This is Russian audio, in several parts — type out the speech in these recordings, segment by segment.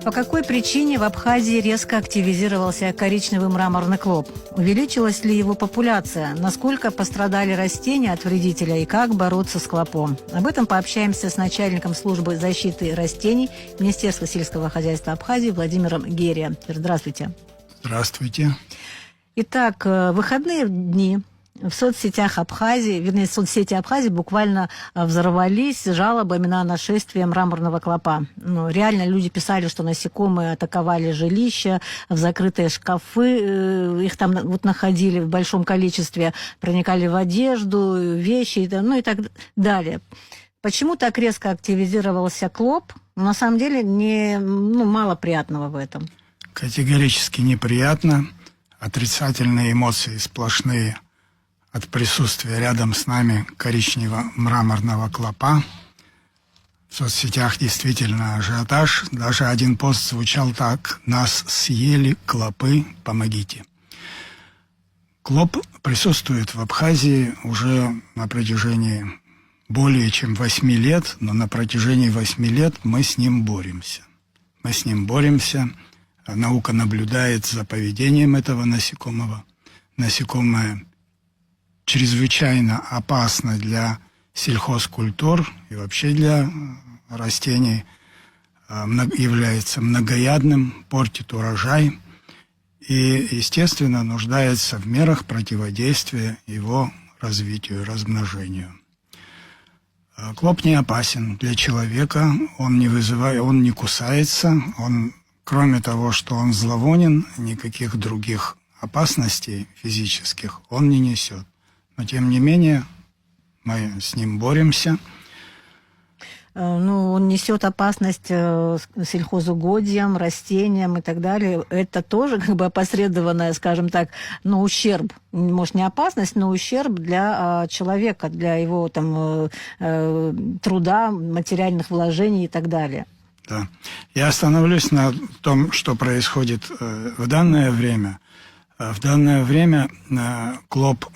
По какой причине в Абхазии резко активизировался коричневый мраморный клоп? Увеличилась ли его популяция? Насколько пострадали растения от вредителя и как бороться с клопом? Об этом пообщаемся с начальником службы защиты растений Министерства сельского хозяйства Абхазии Владимиром Герия. Здравствуйте. Здравствуйте. Итак, в выходные дни в соцсетях Абхазии, вернее, соцсети Абхазии буквально взорвались жалобами на нашествие мраморного клопа. Ну, реально люди писали, что насекомые атаковали жилища, в закрытые шкафы, их там вот находили в большом количестве, проникали в одежду, вещи, ну и так далее. Почему так резко активизировался клоп? На самом деле мало приятного в этом. Категорически неприятно. Отрицательные эмоции сплошные от присутствия рядом с нами коричневого мраморного клопа. В соцсетях действительно ажиотаж. Даже один пост звучал так: «Нас съели клопы, помогите». Клоп присутствует в Абхазии уже на протяжении более чем 8 лет, но на протяжении 8 лет мы с ним боремся. Наука наблюдает за поведением этого насекомого. Насекомое чрезвычайно опасно для сельхозкультур и вообще для растений, является многоядным, портит урожай и, естественно, нуждается в мерах противодействия его развитию, размножению. Клоп не опасен для человека, он не кусается, кроме того, что он зловонен, никаких других опасностей физических он не несет. Но, тем не менее, мы с ним боремся. Он несет опасность сельхозугодьям, растениям и так далее. Это тоже как бы опосредованная, скажем так, ущерб. Может, не опасность, но ущерб для человека, для его труда, материальных вложений и так далее. Да. Я остановлюсь на том, что происходит в данное время. В данное время клоп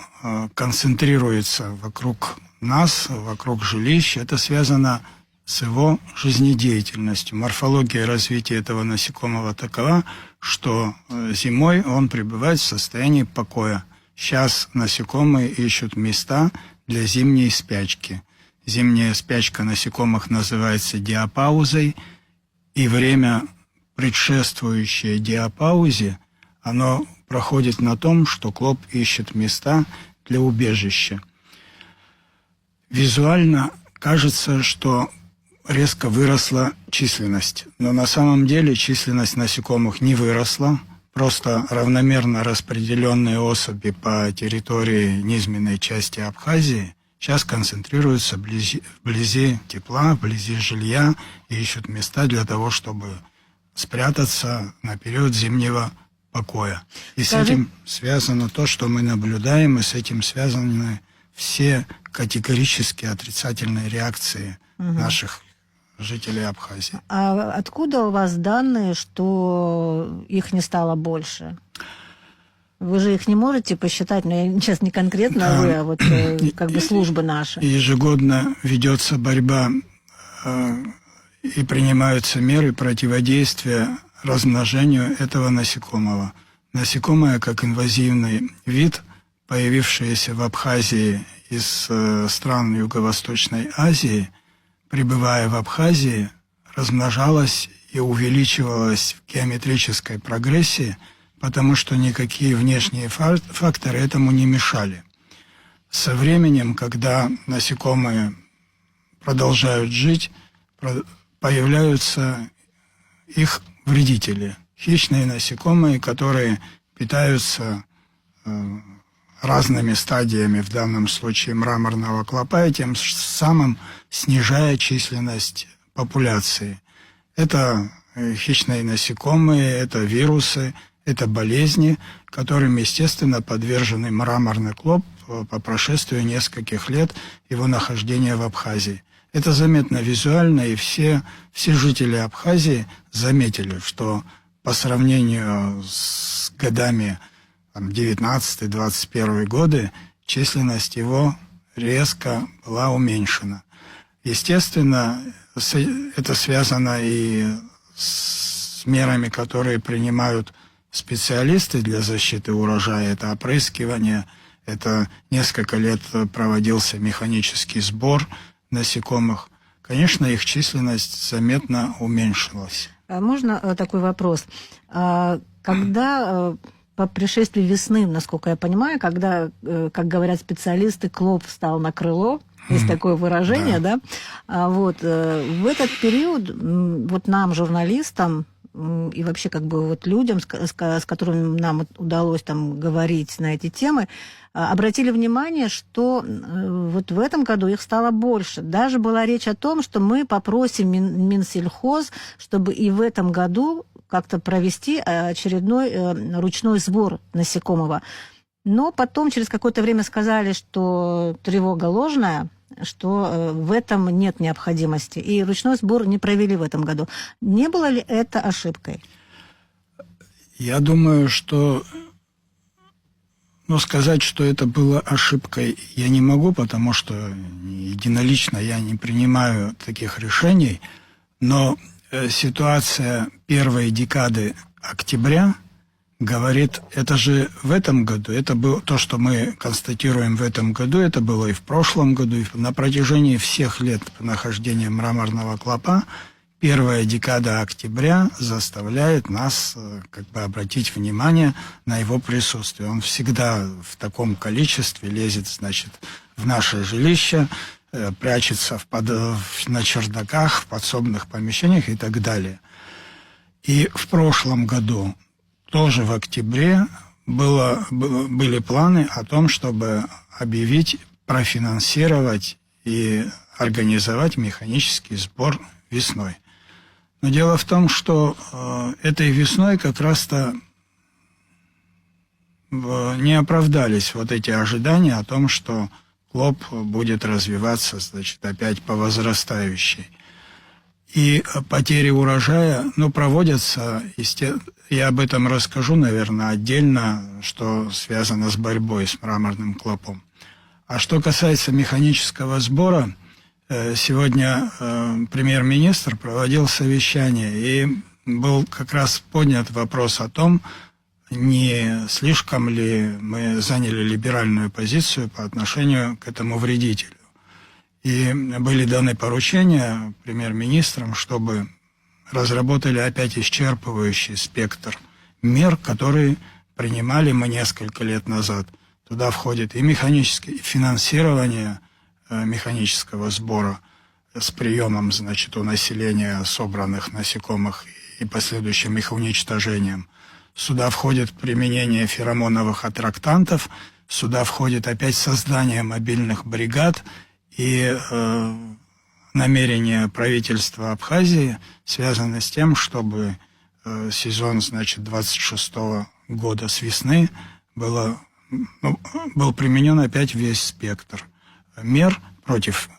концентрируется вокруг нас, вокруг жилищ. Это связано с его жизнедеятельностью. Морфология развития этого насекомого такова, что зимой он пребывает в состоянии покоя. Сейчас насекомые ищут места для зимней спячки. Зимняя спячка насекомых называется диапаузой, и время, предшествующее диапаузе, оно проходит на том, что клоп ищет места для убежища. Визуально кажется, что резко выросла численность, но на самом деле численность насекомых не выросла, просто равномерно распределенные особи по территории низменной части Абхазии сейчас концентрируются вблизи тепла, вблизи жилья и ищут места для того, чтобы спрятаться на период зимнего покоя. И с этим связано то, что мы наблюдаем, и с этим связаны все категорически отрицательные реакции наших жителей Абхазии. А откуда у вас данные, что их не стало больше? Вы же их не можете посчитать, но я сейчас не конкретно вы, а вот службы наши. Ежегодно ведется борьба и принимаются меры противодействия размножению этого насекомого. Насекомое, как инвазивный вид, появившееся в Абхазии из стран Юго-Восточной Азии, пребывая в Абхазии, размножалось и увеличивалось в геометрической прогрессии, потому что никакие внешние факторы этому не мешали. Со временем, когда насекомые продолжают жить, появляются их вредители, хищные насекомые, которые питаются разными стадиями, в данном случае мраморного клопа, и тем самым снижая численность популяции. Это хищные насекомые, это вирусы, это болезни, которым, естественно, подвержены мраморный клоп по прошествии нескольких лет его нахождения в Абхазии. Это заметно визуально, и все жители Абхазии заметили, что по сравнению с годами 19-21 годы численность его резко была уменьшена. Естественно, это связано и с с мерами, которые принимают специалисты для защиты урожая. Это опрыскивание, это несколько лет проводился механический сбор насекомых. Конечно, их численность заметно уменьшилась. А можно такой вопрос? Когда по пришествии весны, насколько я понимаю, когда, как говорят специалисты, клоп встал на крыло, есть такое выражение, да? Вот, в этот период вот нам, журналистам, и вообще как бы вот людям, с которыми нам удалось там говорить на эти темы, обратили внимание, что вот в этом году их стало больше. Даже была речь о том, что мы попросим Минсельхоз, чтобы и в этом году как-то провести очередной ручной сбор насекомого. Но потом через какое-то время сказали, что тревога ложная, что в этом нет необходимости. И ручной сбор не провели в этом году. Не было ли это ошибкой? Я думаю, что... сказать, что это было ошибкой, я не могу, потому что единолично я не принимаю таких решений. Но ситуация первой декады октября говорит, это же в этом году, это было то, что мы констатируем в этом году, это было и в прошлом году, и на протяжении всех лет нахождения мраморного клопа. Первая декада октября заставляет нас как бы обратить внимание на его присутствие. Он всегда в таком количестве лезет, значит, в наше жилище, прячется на чердаках, в подсобных помещениях и так далее. И в прошлом году, тоже в октябре, были планы о том, чтобы объявить, профинансировать и организовать механический сбор весной. Но дело в том, что этой весной как раз-то не оправдались вот эти ожидания о том, что клоп будет развиваться, значит, опять по возрастающей. И потери урожая, проводятся, я об этом расскажу, наверное, отдельно, что связано с борьбой с мраморным клопом. А что касается механического сбора, сегодня премьер-министр проводил совещание, и был как раз поднят вопрос о том, не слишком ли мы заняли либеральную позицию по отношению к этому вредителю. И были даны поручения премьер-министрам, чтобы разработали опять исчерпывающий спектр мер, которые принимали мы несколько лет назад. Туда входит и механическое финансирование механического сбора с приемом, значит, у населения собранных насекомых и последующим их уничтожением. Сюда входит применение феромоновых аттрактантов, сюда входит опять создание мобильных бригад и намерение правительства Абхазии связано с тем, чтобы сезон, значит, 26-го года с весны был применен опять весь спектр мер против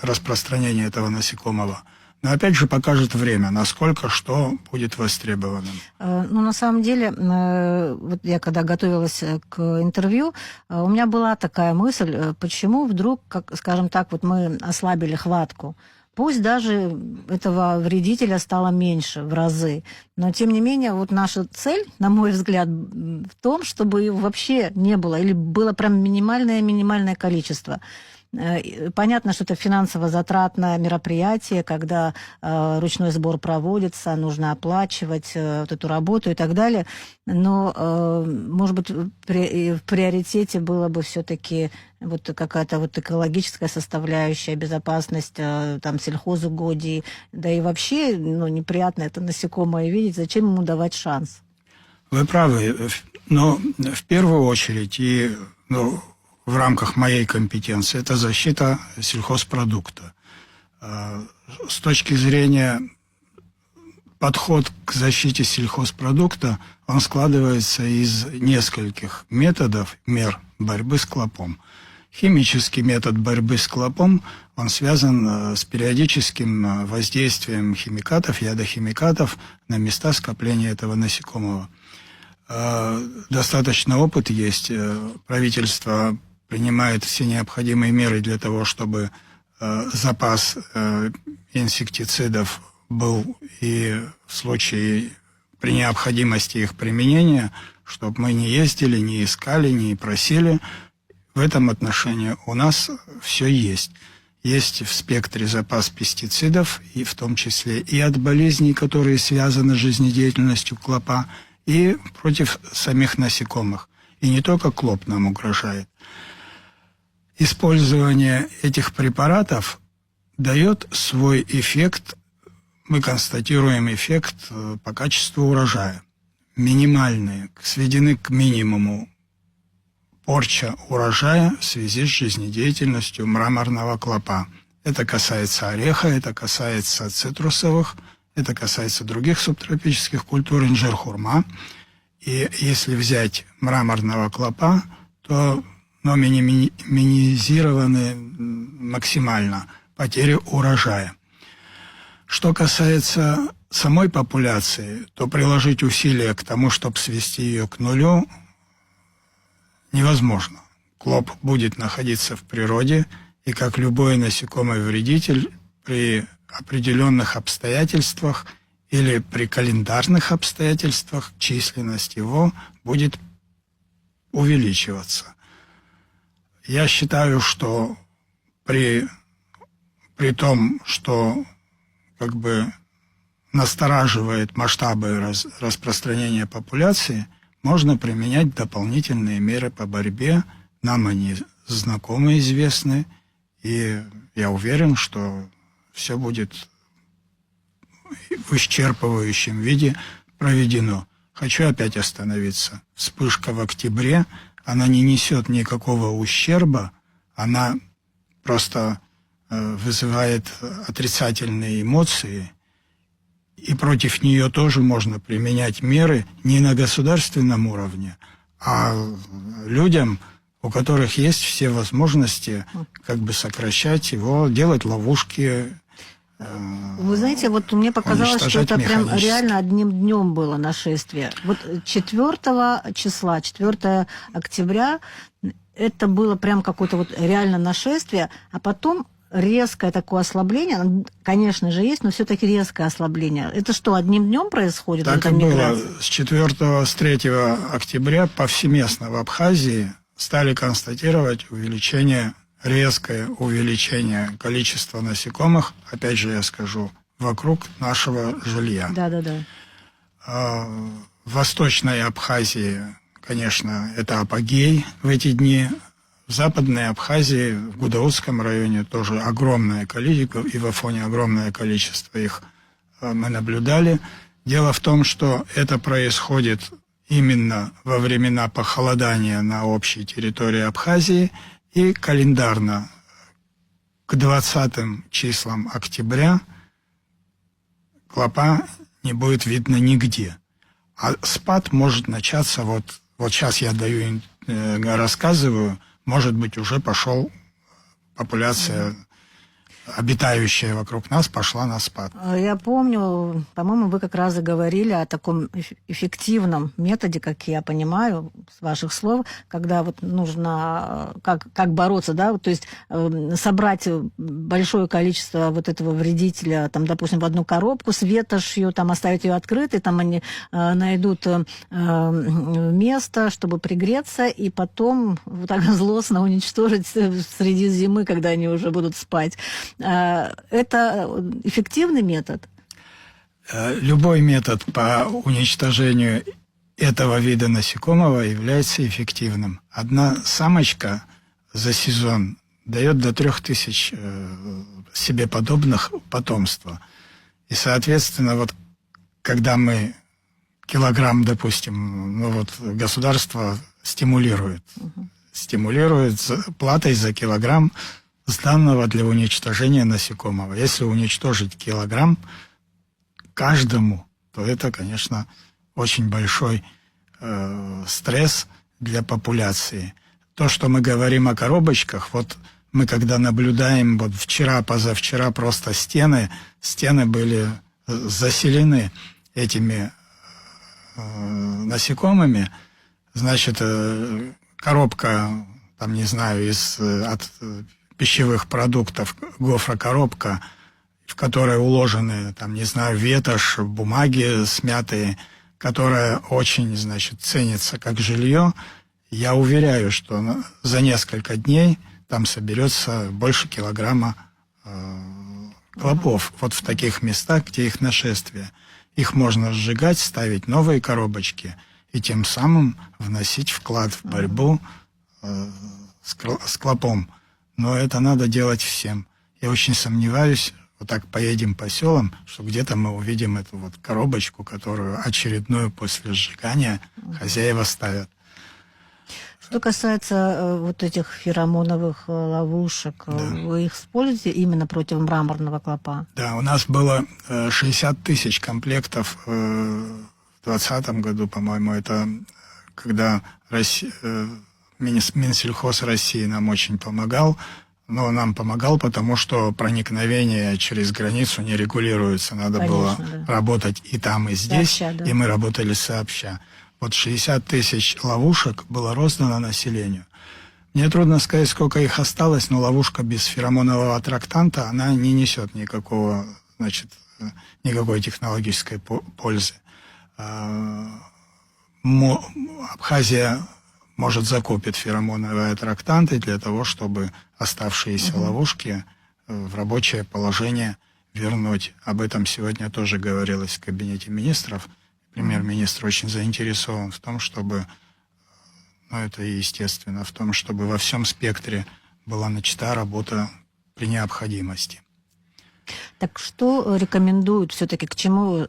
распространения этого насекомого. Но опять же покажет время, насколько что будет востребованным. На самом деле, вот я когда готовилась к интервью, у меня была такая мысль, почему вдруг, скажем так, вот мы ослабили хватку. Пусть даже этого вредителя стало меньше в разы, но тем не менее вот наша цель, на мой взгляд, в том, чтобы его вообще не было, или было прям минимальное количество. Понятно, что это финансово затратное мероприятие, когда ручной сбор проводится, нужно оплачивать вот эту работу и так далее. Но, может быть, в приоритете было бы все-таки вот какая-то вот экологическая составляющая, безопасность там сельхозугодий. Да и вообще, неприятно это насекомое видеть. Зачем ему давать шанс? Вы правы. Но в первую очередь в рамках моей компетенции это защита сельхозпродукта. С точки зрения подход к защите сельхозпродукта, он складывается из нескольких методов, мер борьбы с клопом. Химический метод борьбы с клопом, он связан с периодическим воздействием химикатов, ядохимикатов на места скопления этого насекомого. Достаточно опыт есть. Правительство принимает все необходимые меры для того, чтобы запас инсектицидов был и в случае при необходимости их применения, чтобы мы не ездили, не искали, не просили. В этом отношении у нас все есть. Есть в спектре запас пестицидов, и в том числе и от болезней, которые связаны с жизнедеятельностью клопа, и против самих насекомых. И не только клоп нам угрожает. Использование этих препаратов дает свой эффект. Мы констатируем эффект по качеству урожая. Минимальные, сведены к минимуму порча урожая в связи с жизнедеятельностью мраморного клопа. Это касается ореха, это касается цитрусовых, это касается других субтропических культур, инжир, хурма. И если взять мраморного клопа, то минимизированы максимально потери урожая. Что касается самой популяции, то приложить усилия к тому, чтобы свести ее к нулю, невозможно. Клоп будет находиться в природе, и как любой насекомый вредитель при определенных обстоятельствах или при календарных обстоятельствах численность его будет увеличиваться. Я считаю, что при том, что как бы настораживает масштабы распространения популяции, можно применять дополнительные меры по борьбе. Нам они знакомы, известны, и я уверен, что все будет в исчерпывающем виде проведено. Хочу опять остановиться. Вспышка в октябре, она не несет никакого ущерба, она просто вызывает отрицательные эмоции, и против нее тоже можно применять меры не на государственном уровне, а людям, у которых есть все возможности как бы сокращать его, делать ловушки. Вы знаете, вот мне показалось, что это прям реально одним днем было нашествие. Вот 4 числа, 4 октября, это было прям какое-то вот реально нашествие, а потом резкое такое ослабление, конечно же, есть, но все-таки резкое ослабление. Это что, одним днем происходит? Так и было. С 3 октября повсеместно в Абхазии стали констатировать резкое увеличение количества насекомых, опять же я скажу, вокруг нашего жилья. Да. В Восточной Абхазии, конечно, это апогей в эти дни. В Западной Абхазии, в Гудаутском районе тоже огромное количество, и в Афоне огромное количество их мы наблюдали. Дело в том, что это происходит именно во времена похолодания на общей территории Абхазии, и календарно к 20 числам октября клопа не будет видно нигде. А спад может начаться, вот сейчас я рассказываю, может быть, уже пошел популяция, обитающая вокруг нас, пошла на спад. Я помню, по-моему, вы как раз и говорили о таком эффективном методе, как я понимаю, с ваших слов, когда вот нужно как бороться, да, то есть собрать большое количество вот этого вредителя, там, допустим, в одну коробку с ветошью, там, оставить ее открытой, там они найдут место, чтобы пригреться, и потом вот так злостно уничтожить среди зимы, когда они уже будут спать. Это эффективный метод? Любой метод по уничтожению этого вида насекомого является эффективным. Одна самочка за сезон дает до 3000 себе подобных потомства. И, соответственно, вот когда мы килограмм, допустим, государство стимулирует платой за килограмм сданного для уничтожения насекомого. Если уничтожить килограмм каждому, то это, конечно, очень большой стресс для популяции. То, что мы говорим о коробочках, вот мы когда наблюдаем, вот вчера, позавчера просто стены были заселены этими насекомыми, значит, коробка, там, не знаю, от пищевых продуктов, гофрокоробка, в которой уложены, там, не знаю, ветошь, бумаги смятые, которая очень, значит, ценится как жилье, я уверяю, что за несколько дней там соберется больше килограмма клопов. Вот в таких местах, где их нашествие. Их можно сжигать, ставить новые коробочки и тем самым вносить вклад в борьбу с клопом. Но это надо делать всем. Я очень сомневаюсь, вот так поедем по селам, что где-то мы увидим эту вот коробочку, которую очередную после сжигания хозяева ставят. Что касается вот этих феромоновых ловушек, Да. вы их используете именно против мраморного клопа? Да, у нас было 60 тысяч комплектов в 2020 году, по-моему, это когда Минсельхоз России нам очень помогал. Но нам помогал, потому что проникновение через границу не регулируется. Надо было работать и там, и здесь, сообща, да. и мы работали сообща. Вот 60 тысяч ловушек было роздано населению. Мне трудно сказать, сколько их осталось, но ловушка без феромонового аттрактанта, она не несет никакой технологической пользы. Абхазия, может, закупит феромоновые аттрактанты для того, чтобы оставшиеся ловушки в рабочее положение вернуть. Об этом сегодня тоже говорилось в кабинете министров. Премьер-министр очень заинтересован в том, чтобы, это и естественно, в том, чтобы во всем спектре была начата работа при необходимости. Так что рекомендуют все-таки, к чему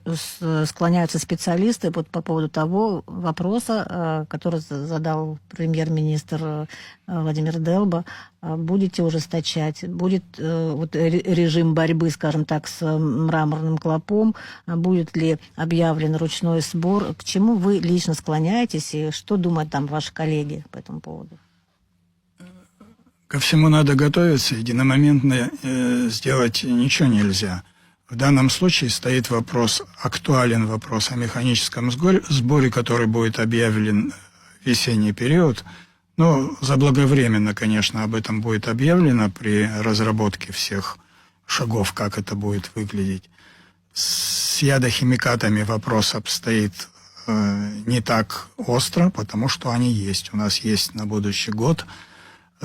склоняются специалисты вот по поводу того вопроса, который задал премьер-министр Владимир Делба? Будете ужесточать? Будет вот режим борьбы, скажем так, с мраморным клопом? Будет ли объявлен ручной сбор? К чему вы лично склоняетесь и что думают там ваши коллеги по этому поводу? Ко всему надо готовиться, единомоментно сделать ничего нельзя. В данном случае стоит актуален вопрос о механическом сборе, который будет объявлен в весенний период. Но заблаговременно, конечно, об этом будет объявлено при разработке всех шагов, как это будет выглядеть. С ядохимикатами вопрос обстоит не так остро, потому что они есть. У нас есть на будущий год.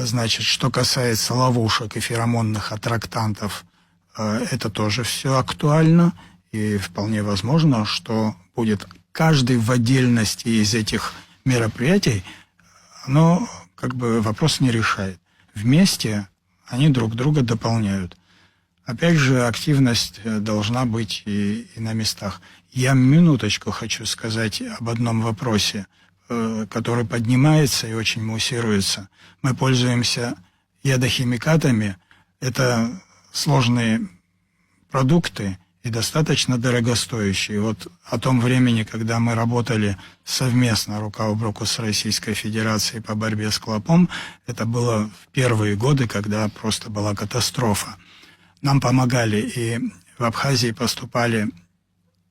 Значит, что касается ловушек и феромонных аттрактантов, это тоже все актуально, и вполне возможно, что будет каждый в отдельности из этих мероприятий, но вопрос не решает. Вместе они друг друга дополняют. Опять же, активность должна быть и на местах. Я минуточку хочу сказать об одном вопросе, который поднимается и очень муссируется. Мы пользуемся ядохимикатами. Это сложные продукты и достаточно дорогостоящие. Вот о том времени, когда мы работали совместно рука об руку с Российской Федерацией по борьбе с клопом, это было в первые годы, когда просто была катастрофа. Нам помогали, и в Абхазии поступали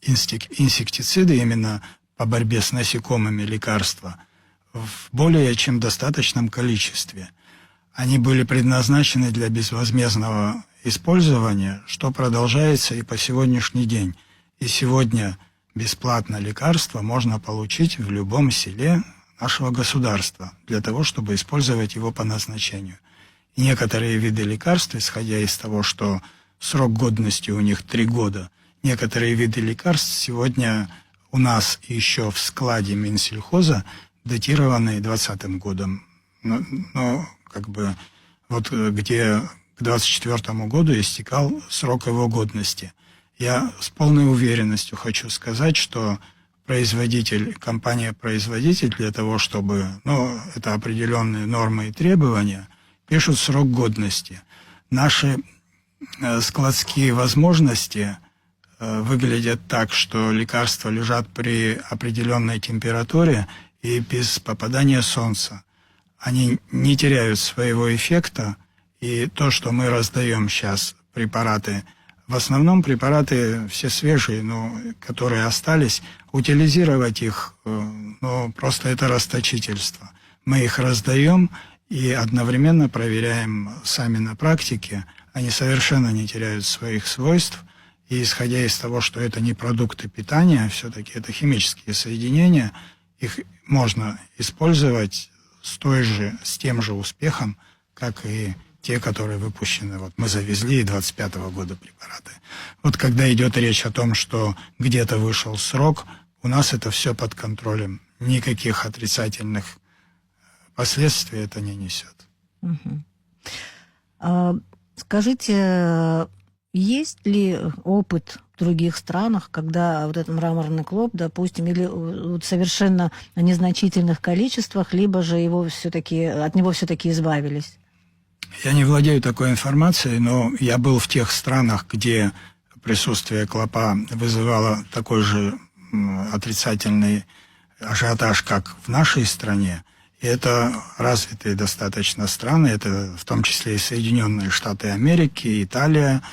инсектициды именно по борьбе с насекомыми, лекарства в более чем достаточном количестве. Они были предназначены для безвозмездного использования, что продолжается и по сегодняшний день. И сегодня бесплатно лекарство можно получить в любом селе нашего государства для того, чтобы использовать его по назначению. И некоторые виды лекарств, исходя из того, что срок годности у них 3 года, некоторые виды лекарств сегодня у нас еще в складе Минсельхоза датированы 2020 годом. Но где к 2024 году истекал срок его годности. Я с полной уверенностью хочу сказать, что компания-производитель для того, чтобы, это определенные нормы и требования, пишут срок годности. Наши складские возможности выглядят так, что лекарства лежат при определенной температуре и без попадания солнца. Они не теряют своего эффекта, и то, что мы раздаем сейчас, препараты, в основном препараты все свежие, которые остались, утилизировать их, просто это расточительство. Мы их раздаем и одновременно проверяем сами на практике, они совершенно не теряют своих свойств. И исходя из того, что это не продукты питания, все-таки это химические соединения, их можно использовать с тем же успехом, как и те, которые выпущены. Вот мы завезли 25-го года препараты. Вот когда идет речь о том, что где-то вышел срок, у нас это все под контролем. Никаких отрицательных последствий это не несет. Скажите, есть ли опыт в других странах, когда вот этот мраморный клоп, допустим, или в совершенно незначительных количествах, либо же от него все-таки избавились? Я не владею такой информацией, но я был в тех странах, где присутствие клопа вызывало такой же отрицательный ажиотаж, как в нашей стране. И это развитые достаточно страны, это в том числе и Соединенные Штаты Америки, Италия,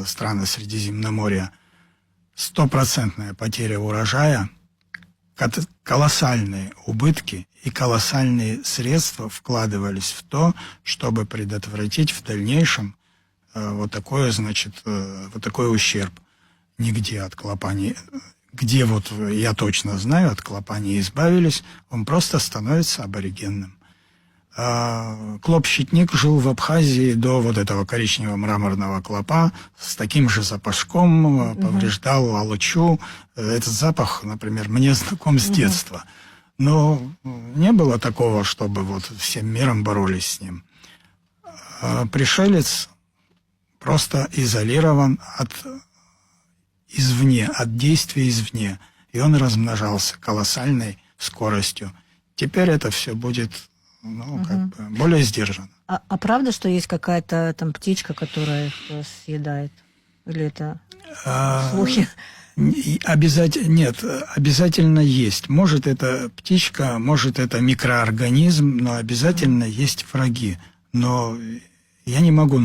страны Средиземноморья. 100% потеря урожая, колоссальные убытки и колоссальные средства вкладывались в то, чтобы предотвратить в дальнейшем вот такой ущерб. Нигде от клопа где вот я точно знаю, от клопа не избавились, он просто становится аборигенным. Клоп-щитник жил в Абхазии до вот этого коричневого мраморного клопа с таким же запашком, повреждал алычу. Этот запах, например, мне знаком с детства. Но не было такого, чтобы вот всем миром боролись с ним. Пришелец просто изолирован извне, от действия извне. И он размножался колоссальной скоростью. Теперь это все будет более сдержанно. А правда, что есть какая-то там птичка, которая их съедает? Или это слухи? Нет, обязательно есть. Может, это птичка, может, это микроорганизм, но обязательно есть враги. Но я не могу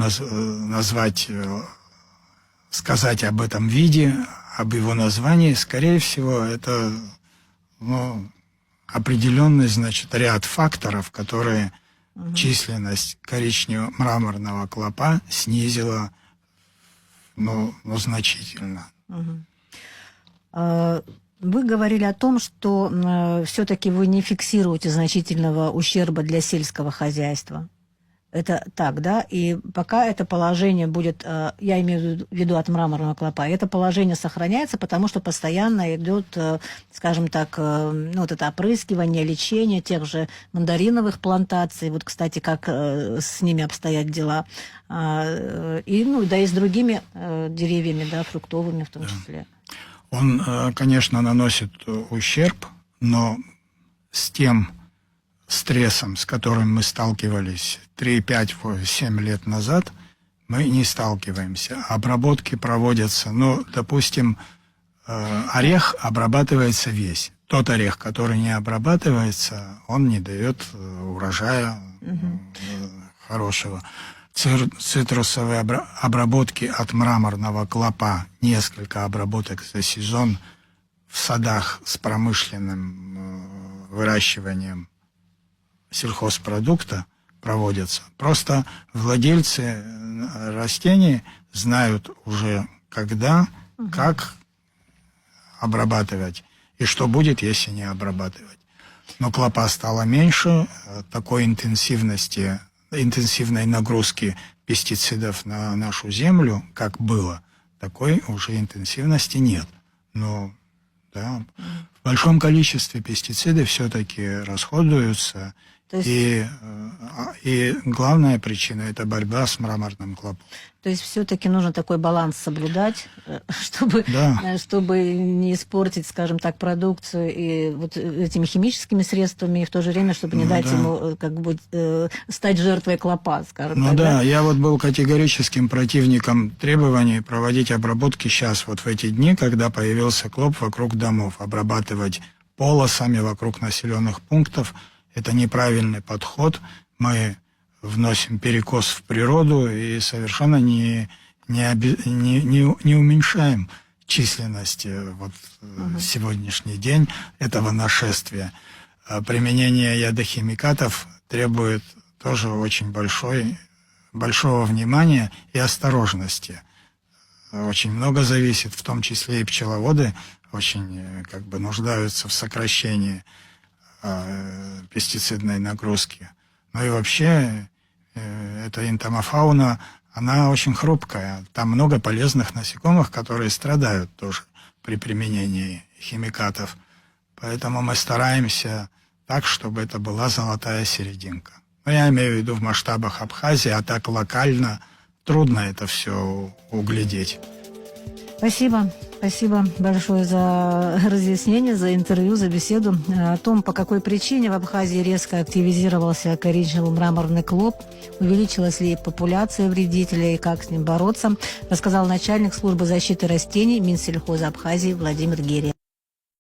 сказать об этом виде, об его названии. Скорее всего, это определенный, ряд факторов, которые численность коричневого мраморного клопа снизила значительно. Вы говорили о том, что все-таки вы не фиксируете значительного ущерба для сельского хозяйства. Это так, да? И пока это положение будет, я имею в виду от мраморного клопа, это положение сохраняется, потому что постоянно идет, скажем так, вот это опрыскивание, лечение тех же мандариновых плантаций. Вот, кстати, как с ними обстоят дела. И с другими деревьями, да, фруктовыми в том числе. Он, конечно, наносит ущерб, но с тем стрессом, с которым мы сталкивались 3, 5, 7 лет назад, мы не сталкиваемся. Обработки проводятся, допустим, орех обрабатывается весь. Тот орех, который не обрабатывается, он не дает урожая хорошего. Цитрусовые обработки от мраморного клопа, несколько обработок за сезон в садах с промышленным выращиванием сельхозпродукта проводятся. Просто владельцы растений знают уже когда, как обрабатывать и что будет, если не обрабатывать. Но клопа стало меньше, такой интенсивной нагрузки пестицидов на нашу землю, как было, такой уже интенсивности нет. Но в большом количестве пестициды все-таки расходуются. И главная причина – это борьба с мраморным клопом. То есть все-таки нужно такой баланс соблюдать, чтобы не испортить, скажем так, продукцию и вот этими химическими средствами, и в то же время, чтобы не дать ему стать жертвой клопа, скажем так. Да, я вот был категорическим противником требований проводить обработки сейчас, вот в эти дни, когда появился клоп вокруг домов, обрабатывать полосами вокруг населенных пунктов. Это неправильный подход. Мы вносим перекос в природу и совершенно не уменьшаем численность сегодняшний день этого нашествия. Применение ядохимикатов требует тоже очень большой большого внимания и осторожности. Очень много зависит, в том числе и пчеловоды очень как бы нуждаются в сокращении пестицидной нагрузки. Ну и вообще эта энтомофауна, она очень хрупкая. Там много полезных насекомых, которые страдают тоже при применении химикатов. Поэтому мы стараемся так, чтобы это была золотая серединка. Но я имею в виду в масштабах Абхазии, а так локально трудно это все углядеть. Спасибо. Спасибо большое за разъяснение, за интервью, за беседу о том, по какой причине в Абхазии резко активизировался коричневый мраморный клоп, увеличилась ли популяция вредителей и как с ним бороться, рассказал начальник службы защиты растений Минсельхоза Абхазии Владимир Герия.